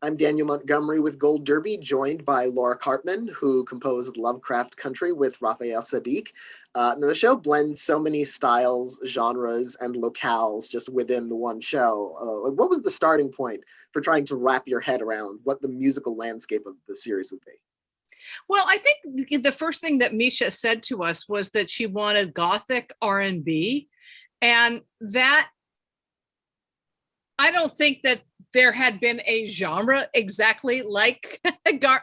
I'm Daniel Montgomery with Gold Derby, joined by Laura Karpman, who composed Lovecraft Country with Raphael Saadiq. Now the show blends so many styles, genres, and locales just within the one show. What was the starting point for trying to wrap your head around what the musical landscape of the series would be? Well, I think the first thing that Misha said to us was that she wanted gothic R&B, and that I don't think that there had been a genre exactly like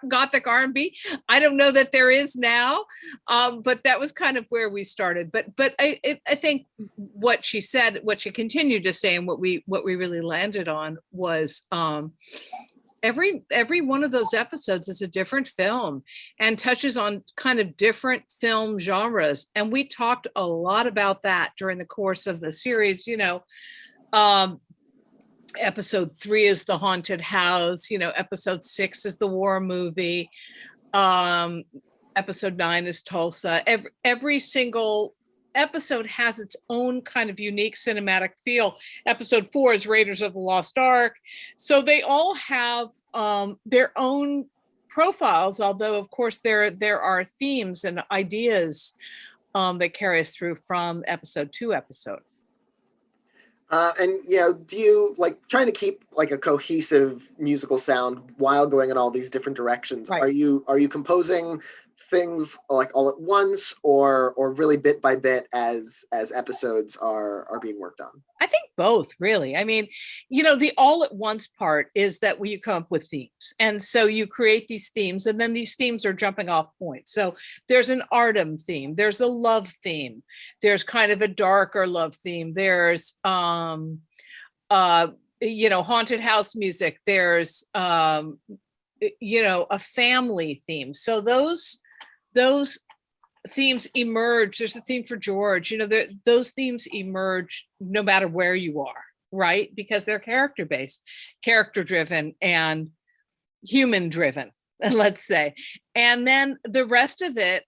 gothic R&B. I don't know that there is now, but that was kind of where we started. But I think what she said, what she continued to say, and what we really landed on was every one of those episodes is a different film and touches on kind of different film genres. And we talked a lot about that during the course of the series. Episode 3 is the haunted house, episode 6 is the war movie, episode 9 is Tulsa. Every single episode has its own kind of unique cinematic feel. Episode 4 is Raiders of the Lost Ark. So they all have their own profiles, although of course there are themes and ideas that carry us through from episode to episode. Do you like trying to keep like a cohesive musical sound while going in all these different directions? Right. Are you composing things like all at once, or really bit by bit as episodes are being worked on? I think both, really. I mean, the all at once part is that when you come up with themes, and so you create these themes, and then these themes are jumping off points. So there's an Artem theme, there's a love theme, there's kind of a darker love theme, there's haunted house music, there's a family theme. So those themes emerge. There's a theme for George. Those themes emerge no matter where you are, right? Because they're character based, character driven, and human driven, let's say. And then the rest of it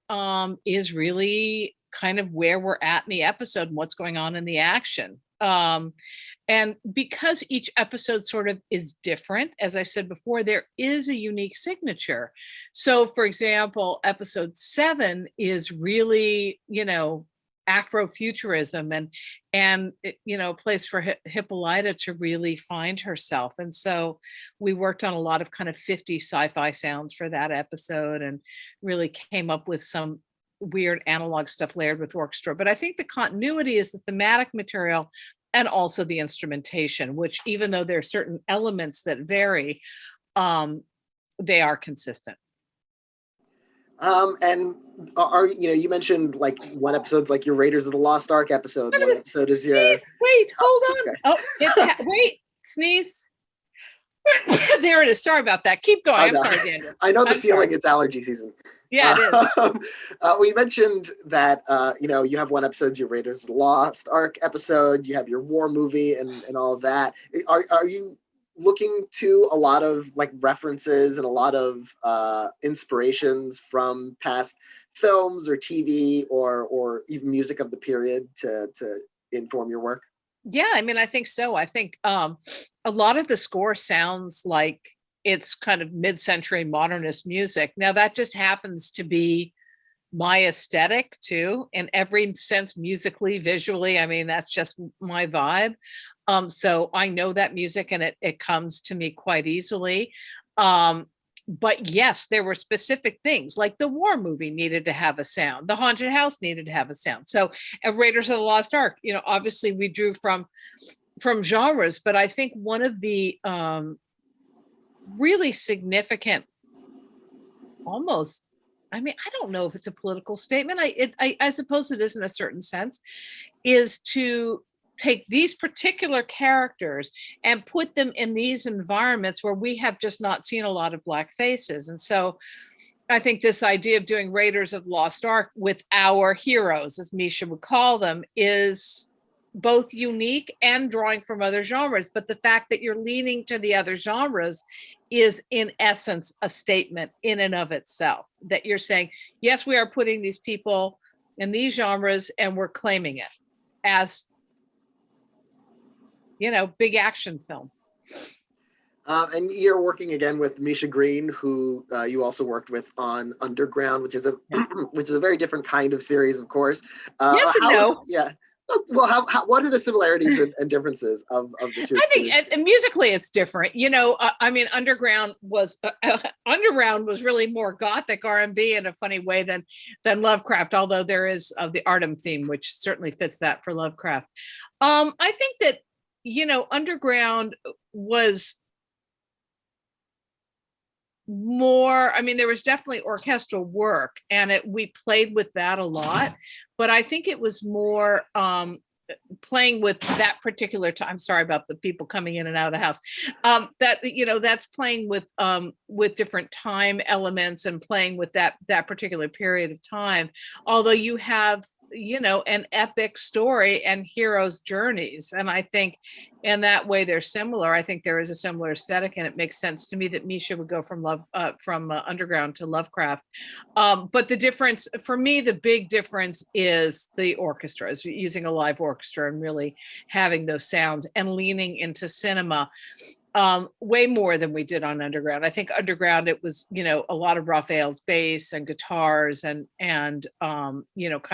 is really kind of where we're at in the episode and what's going on in the action. And because each episode sort of is different, as I said before, there is a unique signature. So for example, episode 7 is really, Afrofuturism and a place for Hippolyta to really find herself. And so we worked on a lot of kind of 50 sci-fi sounds for that episode and really came up with some weird analog stuff layered with orchestra. But I think the continuity is the thematic material and also the instrumentation, which even though there are certain elements that vary, they are consistent. And you mentioned like one episode's like your Raiders of the Lost Ark episode. One episode is your. Wait, hold on. Okay. Wait, sneeze. There it is. Sorry about that. Keep going. I'm sorry, Daniel. I know the feeling. It's allergy season. Yeah, it is. We mentioned that you have one episode's your Raiders of the Lost Ark episode. You have your war movie and all of that. Are you looking to a lot of like references and a lot of inspirations from past films or TV or even music of the period to inform your work? Yeah, I mean, I think so. I think a lot of the score sounds like it's kind of mid-century modernist music. Now that just happens to be my aesthetic too, in every sense, musically, visually. I mean, that's just my vibe. So I know that music and it comes to me quite easily. But yes, there were specific things like the war movie needed to have a sound. The haunted house needed to have a sound. So at Raiders of the Lost Ark, obviously we drew from genres, but I think one of the really significant, almost, I mean, I don't know if it's a political statement. I suppose it is in a certain sense, is to take these particular characters and put them in these environments where we have just not seen a lot of Black faces. And so I think this idea of doing Raiders of the Lost Ark with our heroes, as Misha would call them, is both unique and drawing from other genres. But the fact that you're leaning to the other genres is in essence a statement in and of itself, that you're saying, yes, we are putting these people in these genres and we're claiming it as big action film. And you're working again with Misha Green, who you also worked with on Underground, which is a which is a very different kind of series, of course. Yes and How is no. yeah? Well, what are the similarities and differences of the two I think experiences? and musically it's different. I mean, Underground was really more gothic R&B in a funny way than Lovecraft, although there is the Artem theme, which certainly fits that for Lovecraft. I think that Underground was more, I mean, there was definitely orchestral work and we played with that a lot, but I think it was more playing with that particular time. I'm sorry about the people coming in and out of the house. That's playing with different time elements and playing with that particular period of time. Although you have an epic story and heroes' journeys, and I think in that way they're similar. I think there is a similar aesthetic, and it makes sense to me that Misha would go from Underground to Lovecraft. But the difference for me, the big difference is the orchestra, is using a live orchestra and really having those sounds and leaning into cinema way more than we did on Underground. I think Underground, it was, a lot of Raphael's bass and guitars and kind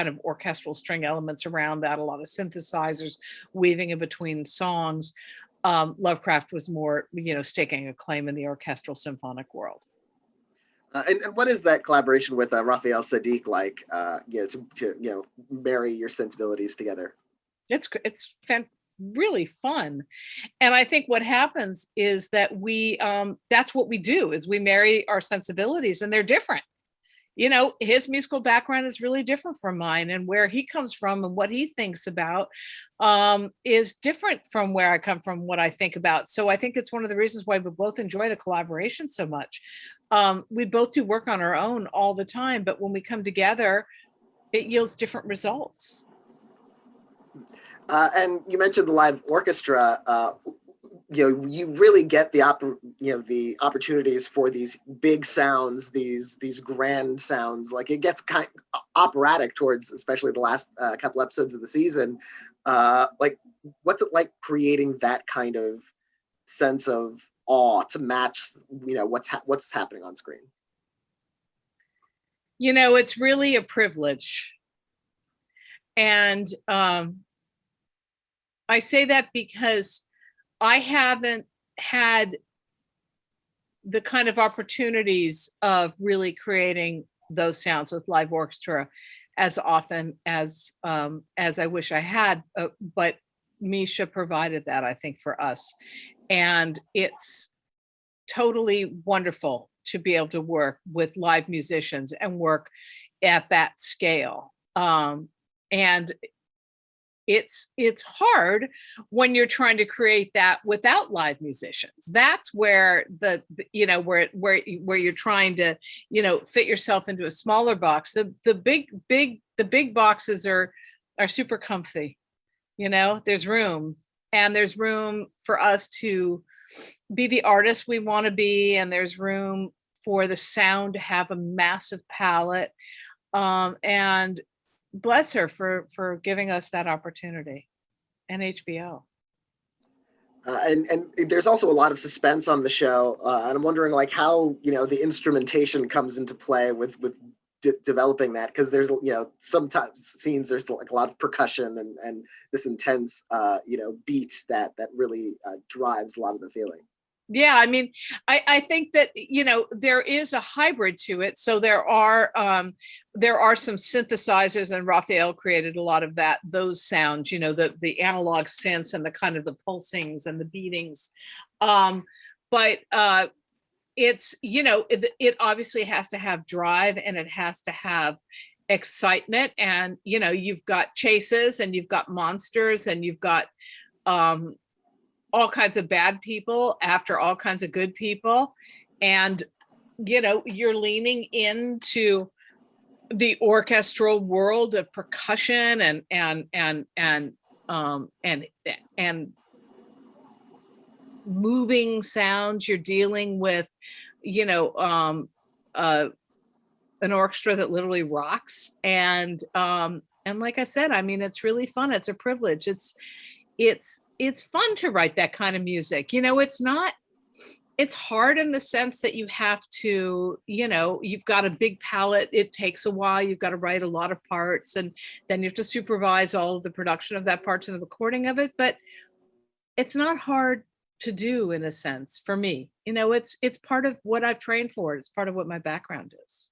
of orchestral string elements around that, a lot of synthesizers weaving in between songs. Lovecraft was more, staking a claim in the orchestral symphonic world. And what is that collaboration with Raphael Sadiq like? To marry your sensibilities together. It's really fun, and I think what happens is that we that's what we do, is we marry our sensibilities, and they're different. His musical background is really different from mine, and where he comes from and what he thinks about is different from where I come from, what I think about. So I think it's one of the reasons why we both enjoy the collaboration so much. We both do work on our own all the time, but when we come together, it yields different results. And you mentioned the live orchestra. You really get the the opportunities for these big sounds, these grand sounds. Like, it gets kind of operatic towards, especially the last couple episodes of the season. Like, what's it like creating that kind of sense of awe to match what's happening on screen? It's really a privilege, and I say that because I haven't had the kind of opportunities of really creating those sounds with live orchestra as often as I wish I had. But Misha provided that, I think, for us, and it's totally wonderful to be able to work with live musicians and work at that scale. And it's hard when you're trying to create that without live musicians. That's where where you're trying to fit yourself into a smaller box. The big boxes are super comfy. There's room, and there's room for us to be the artists we want to be, and there's room for the sound to have a massive palette. And bless her for giving us that opportunity, and HBO. And there's also a lot of suspense on the show, and I'm wondering, like, how the instrumentation comes into play with developing that, because there's sometimes scenes there's like a lot of percussion and this intense beat that really drives a lot of the feeling. Yeah, I mean, I think that there is a hybrid to it. So there are some synthesizers, and Raphael created a lot of those sounds, the analog synths and the kind of the pulsings and the beatings. But it's it obviously has to have drive, and it has to have excitement, and you've got chases, and you've got monsters, and you've got all kinds of bad people after all kinds of good people, and you're leaning into the orchestral world of percussion and moving sounds. You're dealing with an orchestra that literally rocks, and like I said, I mean, it's really fun. It's a privilege. It's fun to write that kind of music. It's not it's hard in the sense that you have to, you've got a big palette. It takes a while. You've got to write a lot of parts, and then you have to supervise all of the production of that parts and the recording of it. But it's not hard to do, in a sense, for me. It's part of what I've trained for. It's part of what my background is.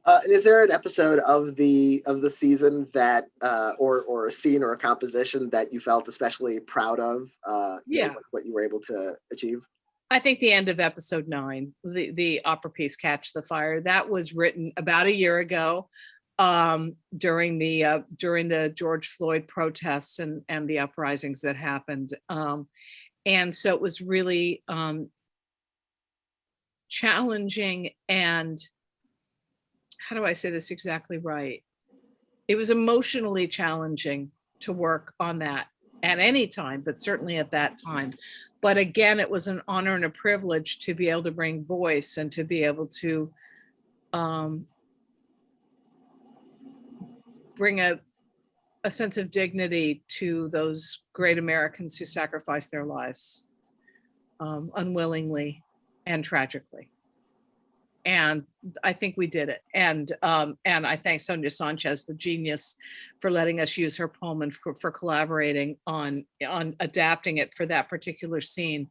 And is there an episode of the season that, or a scene or a composition that you felt especially proud of? What you were able to achieve. I think the end of episode 9, the opera piece "Catch the Fire," that was written about a year ago, during the George Floyd protests and the uprisings that happened, and so it was really challenging, and how do I say this exactly right? It was emotionally challenging to work on that at any time, but certainly at that time. But again, it was an honor and a privilege to be able to bring voice and to be able to bring a sense of dignity to those great Americans who sacrificed their lives unwillingly and tragically. And I think we did it. And I thank Sonia Sanchez, the genius, for letting us use her poem and for collaborating on adapting it for that particular scene.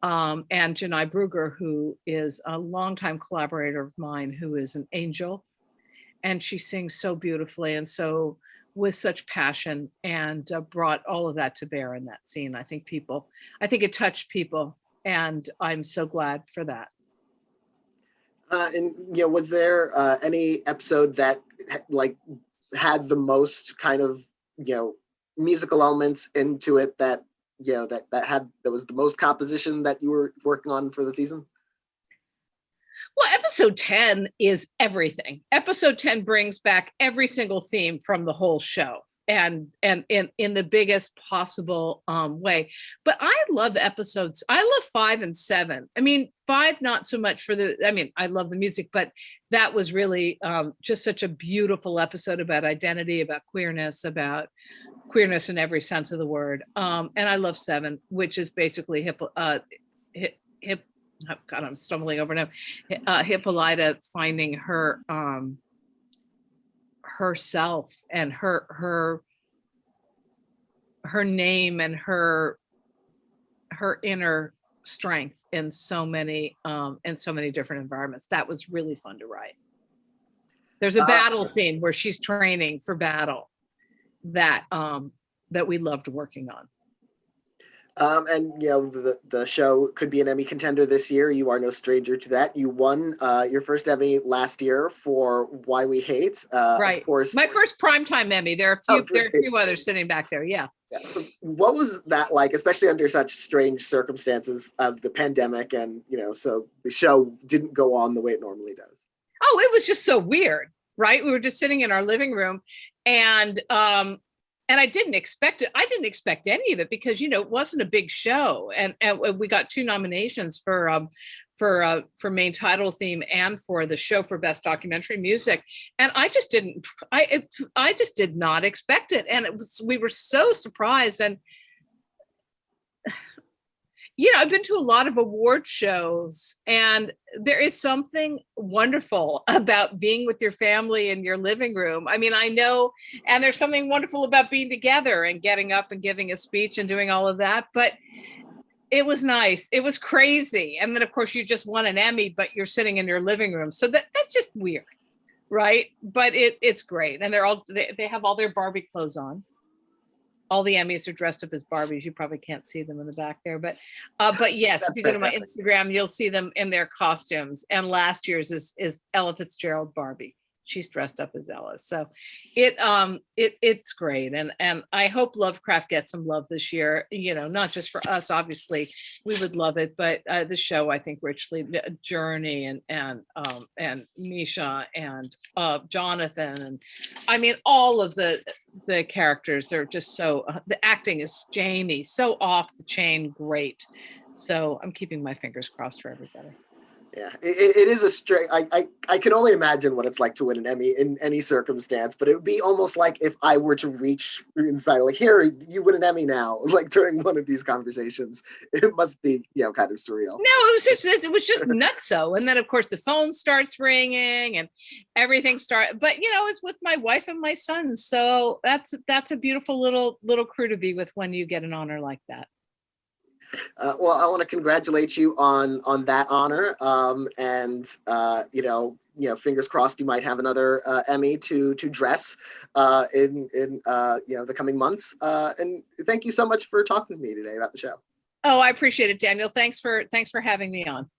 And Janai Brugger, who is a longtime collaborator of mine, who is an angel. And she sings so beautifully and so with such passion, and brought all of that to bear in that scene. I think it touched people, and I'm so glad for that. And was there any episode that had the most kind of musical elements into it that that was the most composition that you were working on for the season? Well, episode 10 is everything. Episode 10 brings back every single theme from the whole show, and in the biggest possible way. But I love episodes. I love 5 and 7. I mean, 5 not so much I love the music, but that was really just such a beautiful episode about identity, about queerness in every sense of the word. And I love 7, which is basically oh God, I'm stumbling over now. Hippolyta finding her herself and her name and her inner strength in so many different environments. That was really fun to write. There's a battle scene where she's training for battle that we loved working on. And the show could be an Emmy contender this year. You are no stranger to that. You won your first Emmy last year for Why We Hate. Right. Of course, my first primetime Emmy. There are a few others sitting back there. Yeah. So what was that like, especially under such strange circumstances of the pandemic, and so the show didn't go on the way it normally does? Oh, it was just so weird, right? We were just sitting in our living room, and I didn't expect it. I didn't expect any of it because, it wasn't a big show. And we got 2 nominations for main title theme and for the show for best documentary music. And I just did not expect it. And we were so surprised. And, I've been to a lot of award shows, and there is something wonderful about being with your family in your living room. I mean, I know, and there's something wonderful about being together and getting up and giving a speech and doing all of that. But it was nice. It was crazy. And then, of course, you just won an Emmy, but you're sitting in your living room. So that's just weird, right? But it's great. And they have all their Barbie clothes on. All the Emmys are dressed up as Barbies. You probably can't see them in the back there, but yes, if you go to my Instagram, you'll see them in their costumes. And last year's is Ella Fitzgerald Barbie. She's dressed up as Ella. So it's great. And I hope Lovecraft gets some love this year, not just for us, obviously we would love it, but the show, I think, richly, Journey and Misha and Jonathan. And I mean, all of the characters are just so, the acting is Jamie, so off the chain great. So I'm keeping my fingers crossed for everybody. Yeah, it is a straight. I can only imagine what it's like to win an Emmy in any circumstance, but it would be almost like if I were to reach inside, like, here, you win an Emmy now, like during one of these conversations. It must be, kind of surreal. No, it was just nutso. And then of course the phone starts ringing and everything starts. But it's with my wife and my son, so that's a beautiful little crew to be with when you get an honor like that. Well, I want to congratulate you on that honor, and fingers crossed you might have another Emmy to dress in the coming months. And thank you so much for talking to me today about the show. Oh, I appreciate it, Daniel. Thanks for having me on.